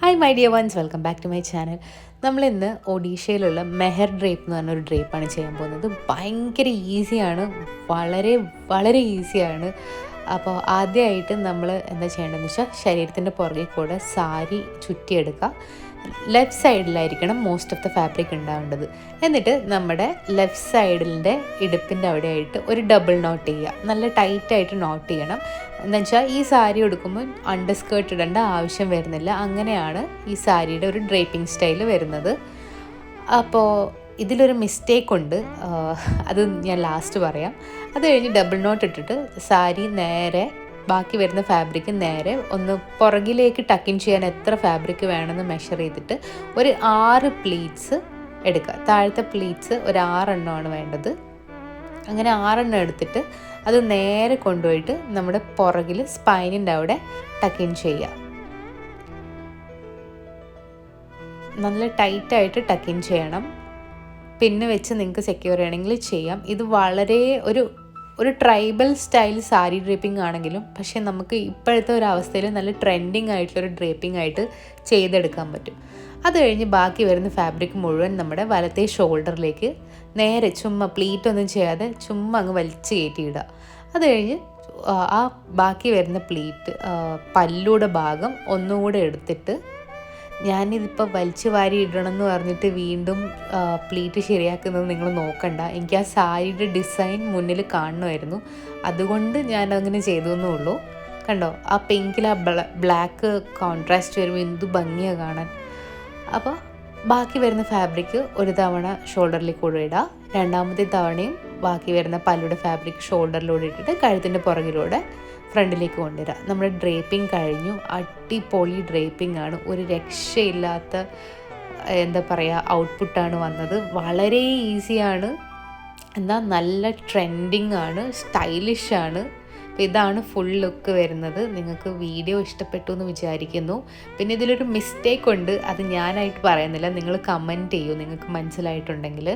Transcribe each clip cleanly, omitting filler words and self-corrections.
Hi my dear ones, welcome back to my channel. നമ്മളിന്ന് ഒഡീഷയിലുള്ള മെഹർ drape എന്ന് പറഞ്ഞൊരു ഡ്രേപ്പാണ് ചെയ്യാൻ പോകുന്നത്. ഭയങ്കര ഈസിയാണ്, വളരെ വളരെ ഈസിയാണ്. അപ്പോൾ ആദ്യമായിട്ട് നമ്മൾ എന്താ ചെയ്യേണ്ടതെന്ന് വെച്ചാൽ ശരീരത്തിൻ്റെ പുറകിൽ കൂടെ സാരി ചുറ്റിയെടുക്കുക. ലെഫ്റ്റ് സൈഡിലായിരിക്കണം മോസ്റ്റ് ഓഫ് ദ ഫാബ്രിക് ഉണ്ടാവേണ്ടത്. എന്നിട്ട് നമ്മുടെ ലെഫ്റ്റ് സൈഡിൻ്റെ ഇടുപ്പിൻ്റെ അവിടെയായിട്ട് ഒരു ഡബിൾ നോട്ട് ചെയ്യുക. നല്ല ടൈറ്റായിട്ട് നോട്ട് ചെയ്യണം. എന്നുവെച്ചാൽ ഈ സാരി ഉടുക്കുമ്പോൾ അണ്ടർ സ്കേർട്ട് ഇടേണ്ട ആവശ്യം വരുന്നില്ല. അങ്ങനെയാണ് ഈ സാരിയുടെ ഒരു ഡ്രേപ്പിംഗ് സ്റ്റൈൽ വരുന്നത്. അപ്പോൾ ഇതിലൊരു മിസ്റ്റേക്ക് ഉണ്ട്, അത് ഞാൻ ലാസ്റ്റ് പറയാം. അത് കഴിഞ്ഞ് ഡബിൾ നോട്ട് ഇട്ടിട്ട് സാരി നേരെ ബാക്കി വരുന്ന ഫാബ്രിക്ക് നേരെ ഒന്ന് പുറകിലേക്ക് ടക്കിൻ ചെയ്യാൻ എത്ര ഫാബ്രിക് വേണമെന്ന് മെഷർ ചെയ്തിട്ട് ഒരു 6 പ്ലീറ്റ്സ് എടുക്കുക. താഴത്തെ പ്ലീറ്റ്സ് ഒരു 6 എണ്ണമാണ് വേണ്ടത്. അങ്ങനെ 6 എണ്ണം എടുത്തിട്ട് അത് നേരെ കൊണ്ടുപോയിട്ട് നമ്മുടെ പുറകിൽ സ്പൈനിൻ്റെ അവിടെ ടക്കിൻ ചെയ്യുക. നല്ല ടൈറ്റായിട്ട് ടക്കിൻ ചെയ്യണം. പിന്നെ വെച്ച് നിങ്ങൾക്ക് സെക്യൂർ ചെയ്യണമെങ്കിൽ ചെയ്യാം. ഇത് വളരെ ഒരു ട്രൈബൽ സ്റ്റൈൽ സാരി ഡ്രേപ്പിംഗ് ആണെങ്കിലും പക്ഷേ നമുക്ക് ഇപ്പോഴത്തെ ഒരു അവസ്ഥയിൽ നല്ല ട്രെൻഡിങ് ആയിട്ടുള്ളൊരു ഡ്രേപ്പിംഗ് ആയിട്ട് ചെയ്തെടുക്കാൻ പറ്റും. അത് കഴിഞ്ഞ് ബാക്കി വരുന്ന ഫാബ്രിക് മുഴുവൻ നമ്മുടെ വലത്തെ ഷോൾഡറിലേക്ക് നേരെ ചുമ്മാ പ്ലീറ്റ് ഒന്നും ചെയ്യാതെ ചുമ്മാ അങ്ങ് വലിച്ച് കയറ്റിയിടുക. അത് കഴിഞ്ഞ് ആ ബാക്കി വരുന്ന പ്ലീറ്റ് പല്ലുടെ ഭാഗം ഒന്നുകൂടെ എടുത്തിട്ട്, ഞാനിതിപ്പോൾ വലിച്ചു വാരി ഇടണം എന്ന് പറഞ്ഞിട്ട് വീണ്ടും പ്ലീറ്റ് ശരിയാക്കുന്നത് നിങ്ങൾ നോക്കണ്ട. എനിക്ക് ആ സാരിയുടെ ഡിസൈൻ മുന്നിൽ കാണണമായിരുന്നു, അതുകൊണ്ട് ഞാൻ അങ്ങനെ ചെയ്തു എന്നേ ഉള്ളൂ. കണ്ടോ, ആ പിങ്കിൽ ആ ബ്ലാക്ക് കോൺട്രാസ്റ്റ് വരുമ്പോൾ എന്ത് ഭംഗിയാണ് കാണാൻ. അപ്പോൾ ബാക്കി വരുന്ന ഫാബ്രിക് ഒരു തവണ ഷോൾഡറിലേക്ക് കൂടെ ഇടുക. രണ്ടാമത്തെ തവണയും ബാക്കി വരുന്ന പല്ലുടെ ഫാബ്രിക് ഷോൾഡറിലൂടെ ഇട്ടിട്ട് കഴുത്തിൻ്റെ പുറകിലൂടെ ഫ്രണ്ടിലേക്ക് കൊണ്ടുവരിക. നമ്മുടെ ഡ്രേപ്പിംഗ് കഴിഞ്ഞു. അടിപൊളി ഡ്രേപ്പിംഗ് ആണ്, ഒരു രക്ഷയില്ലാത്ത എന്താ പറയുക ഔട്ട്പുട്ടാണ് വന്നത്. വളരെ ഈസിയാണ്, എന്നാൽ നല്ല ട്രെൻഡിങ് ആണ്, സ്റ്റൈലിഷാണ്. അപ്പോൾ ഇതാണ് ഫുൾ ലുക്ക് വരുന്നത്. നിങ്ങൾക്ക് വീഡിയോ ഇഷ്ടപ്പെട്ടു എന്ന് വിചാരിക്കുന്നു. പിന്നെ ഇതിലൊരു മിസ്റ്റേക്ക് ഉണ്ട്, അത് ഞാനായിട്ട് പറയുന്നില്ല, നിങ്ങൾ കമൻറ്റ് ചെയ്യൂ നിങ്ങൾക്ക് മനസ്സിലായിട്ടുണ്ടെങ്കിൽ.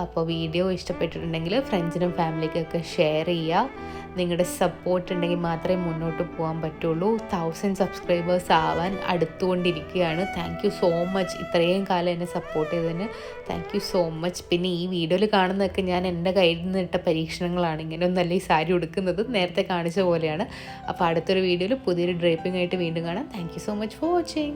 അപ്പോൾ വീഡിയോ ഇഷ്ടപ്പെട്ടിട്ടുണ്ടെങ്കിൽ ഫ്രണ്ട്സിനും ഫാമിലിക്കൊക്കെ ഷെയർ ചെയ്യുക. നിങ്ങളുടെ സപ്പോർട്ട് ഉണ്ടെങ്കിൽ മാത്രമേ മുന്നോട്ട് പോകാൻ പറ്റുള്ളൂ. 1000 സബ്സ്ക്രൈബേഴ്സ് ആവാൻ അടുത്തുകൊണ്ടിരിക്കുകയാണ്. Thank you so much. ഇത്രയും കാലം എന്നെ സപ്പോർട്ട് ചെയ്തതിന് താങ്ക് യു സോ മച്ച്. പിന്നെ ഈ വീഡിയോയിൽ കാണുന്നതൊക്കെ ഞാൻ എൻ്റെ കയ്യിൽ നിന്ന് ഇട്ട പരീക്ഷണങ്ങളാണ്. ഇങ്ങനെയൊന്നല്ല ഈ സാരി ഉടുക്കുന്നത്, നേരത്തെ കാണിച്ച പോലെയാണ്. അപ്പോൾ അടുത്തൊരു വീഡിയോയിൽ പുതിയൊരു ഡ്രേപ്പിംഗ് ആയിട്ട് വീണ്ടും കാണാം. Thank you so much for watching.